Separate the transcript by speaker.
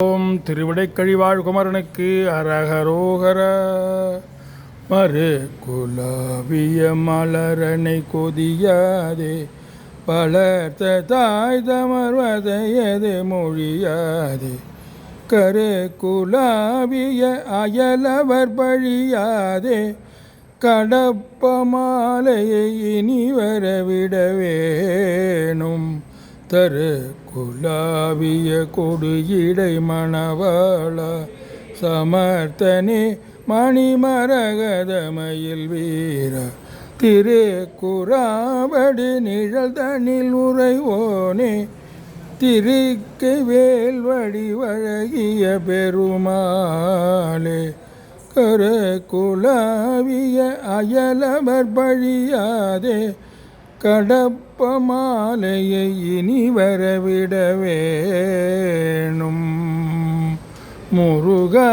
Speaker 1: ஓம் திருவிடைக்கழிவாழ் குமரனுக்கு அரகரோகர. மறு குலாவிய மலரனை கொதியாதே பலர்த்த தாய் தமர்வதையது மொழியாதே கரு குலாவிய அயலவர் பழியாதே கடப்ப மாலையை இனி வரவிடவேணும் தரு குலாவிய கொடியிடை மணவாளா சமர்த்தனே மணிமரகதமயில் வீரா திரு குறாவடி நிழல் தனில் உறைவோனே திருக்கை வேல்வடி வழகிய பெருமாளே கரு குலாவிய அயலவர் பழியாதே கடப்ப மாலையை இனி வரவிடவேணும் முருகா.